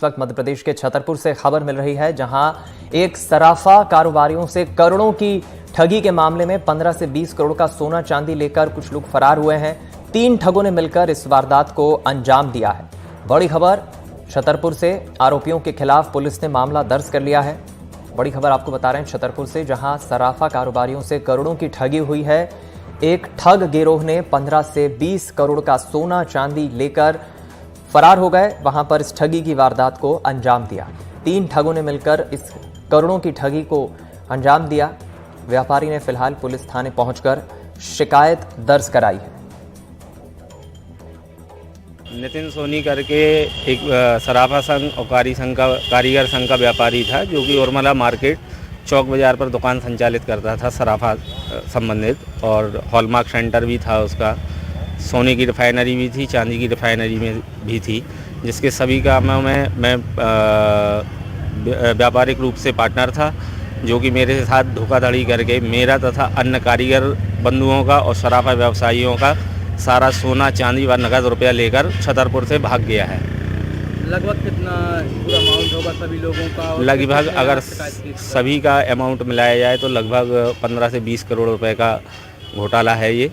इस वक्त मध्य प्रदेश के छतरपुर से खबर मिल रही है, जहां एक सराफा कारोबारियों से करोड़ों की ठगी के मामले में 15 से 20 करोड़ का सोना चांदी लेकर कुछ लोग फरार हुए हैं। 3 ठगों ने मिलकर इस वारदात को अंजाम दिया है। बड़ी खबर छतरपुर से, आरोपियों के खिलाफ पुलिस ने मामला दर्ज कर लिया है। बड़ी खबर आपको बता रहे हैं छतरपुर से, जहां सराफा कारोबारियों से करोड़ों की ठगी हुई है। एक ठग गिरोह ने 15 से 20 करोड़ का सोना चांदी लेकर फरार हो गए। वहां पर इस ठगी की वारदात को अंजाम दिया। 3 ठगों ने मिलकर इस करोड़ों की ठगी को अंजाम दिया। व्यापारी ने फिलहाल पुलिस थाने पहुंचकर शिकायत दर्ज कराई है। नितिन सोनी करके एक सराफा संघ और कारीगर संघ का व्यापारी था, जो कि उर्मिला मार्केट चौक बाजार पर दुकान संचालित करता था सराफा संबंधित, और हॉलमार्क सेंटर भी था उसका। सोने की रिफाइनरी भी थी, चांदी की रिफाइनरी में भी थी, जिसके सभी कामों में मैं व्यापारिक रूप से पार्टनर था, जो कि मेरे साथ धोखाधड़ी करके मेरा तथा अन्य कारीगर बंधुओं का और सराफा व्यवसायियों का सारा सोना चांदी व नगद रुपया लेकर छतरपुर से भाग गया है। लगभग कितना पूरा अमाउंट होगा सभी लोगों का? लगभग अगर सभी का अमाउंट मिलाया जाए तो लगभग 15 से 20 करोड़ रुपए का घोटाला है। ये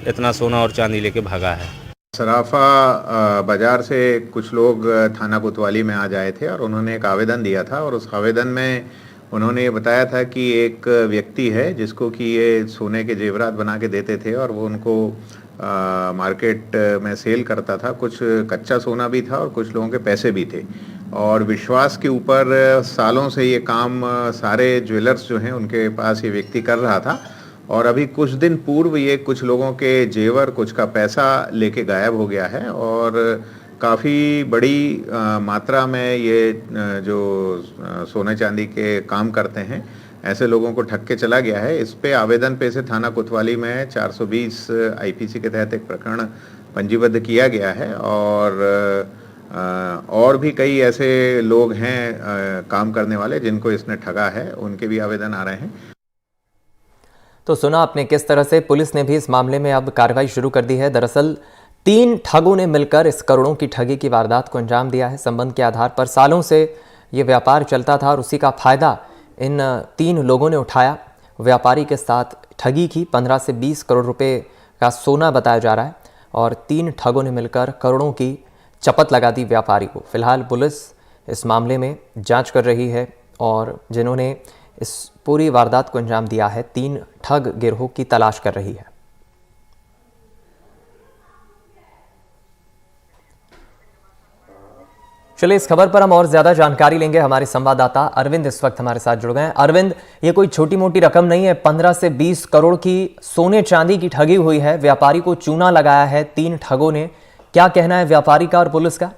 इतना सोना और चांदी लेके भागा है। सराफा बाजार से कुछ लोग थाना कोतवाली में आ जाए थे और उन्होंने एक आवेदन दिया था, और उस आवेदन में उन्होंने ये बताया था कि एक व्यक्ति है जिसको कि ये सोने के जेवरात बना के देते थे, और वो उनको मार्केट में सेल करता था। कुछ कच्चा सोना भी था और कुछ लोगों के पैसे भी थे, और विश्वास के ऊपर सालों से ये काम सारे ज्वेलर्स जो हैं उनके पास ये व्यक्ति कर रहा था। और अभी कुछ दिन पूर्व ये कुछ लोगों के जेवर, कुछ का पैसा लेके गायब हो गया है, और काफ़ी बड़ी मात्रा में ये जो सोने चांदी के काम करते हैं ऐसे लोगों को ठग के चला गया है। इस पे आवेदन पे से थाना कोतवाली में 420 आईपीसी के तहत एक प्रकरण पंजीबद्ध किया गया है, और भी कई ऐसे लोग हैं काम करने वाले जिनको इसने ठगा है, उनके भी आवेदन आ रहे हैं। तो सुना आपने किस तरह से पुलिस ने भी इस मामले में अब कार्रवाई शुरू कर दी है। दरअसल 3 ठगों ने मिलकर इस करोड़ों की ठगी की वारदात को अंजाम दिया है। संबंध के आधार पर सालों से ये व्यापार चलता था और उसी का फायदा इन 3 लोगों ने उठाया। व्यापारी के साथ ठगी की 15 से 20 करोड़ रुपए का सोना बताया जा रहा है, और 3 ठगों ने मिलकर करोड़ों की चपत लगा दी व्यापारी को। फिलहाल पुलिस इस मामले में जांच कर रही है, और जिन्होंने इस पूरी वारदात को अंजाम दिया है 3 ठग गिरोह की तलाश कर रही है। चलिए, इस खबर पर हम और ज्यादा जानकारी लेंगे। हमारे संवाददाता अरविंद इस वक्त हमारे साथ जुड़ गए हैं। अरविंद, ये कोई छोटी मोटी रकम नहीं है। 15 से 20 करोड़ की सोने चांदी की ठगी हुई है। व्यापारी को चूना लगाया है 3 ठगों ने। क्या कहना है व्यापारी का और पुलिस का?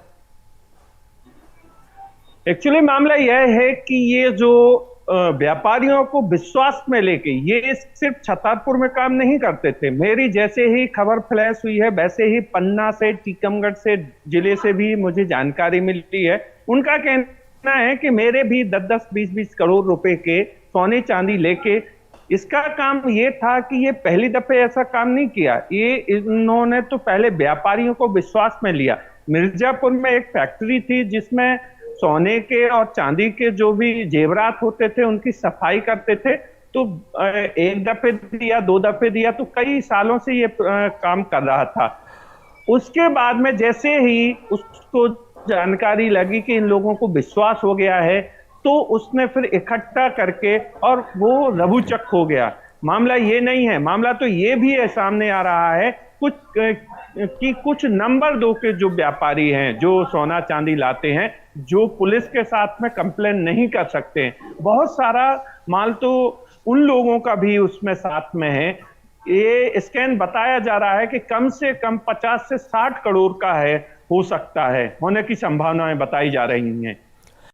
एक्चुअली मामला यह है कि ये जो व्यापारियों को विश्वास में लेके ये सिर्फ छतरपुर में काम नहीं करते थे। मेरी जैसे ही खबर फ्लैश हुई है, वैसे ही पन्ना से, टीकमगढ़ से जिले से भी मुझे जानकारी मिलती है। उनका कहना है कि मेरे भी 10-10, 20-20 करोड़ रुपए के सोने चांदी लेके, इसका काम ये था कि ये पहली दफे ऐसा काम नहीं किया। ये इन्होंने तो पहले व्यापारियों को विश्वास में लिया। मिर्जापुर में एक फैक्ट्री थी जिसमें सोने के और चांदी के जो भी जेवरात होते थे उनकी सफाई करते थे। तो 1 दफे दिया, 2 दफे दिया, तो कई सालों से ये काम कर रहा था। उसके बाद में जैसे ही उसको जानकारी लगी कि इन लोगों को विश्वास हो गया है, तो उसने फिर इकट्ठा करके और वो रबूचक हो गया। मामला ये नहीं है, मामला तो ये भी है, सामने आ रहा है कुछ नंबर 2 के जो व्यापारी हैं, जो सोना चांदी लाते हैं, जो पुलिस के साथ में कंप्लेन नहीं कर सकते हैं। बहुत सारा माल तो उन लोगों का भी उसमें साथ में है। ये स्कैन बताया जा रहा है कि कम से कम 50 से 60 करोड़ का है, हो सकता है, होने की संभावनाएं बताई जा रही हैं।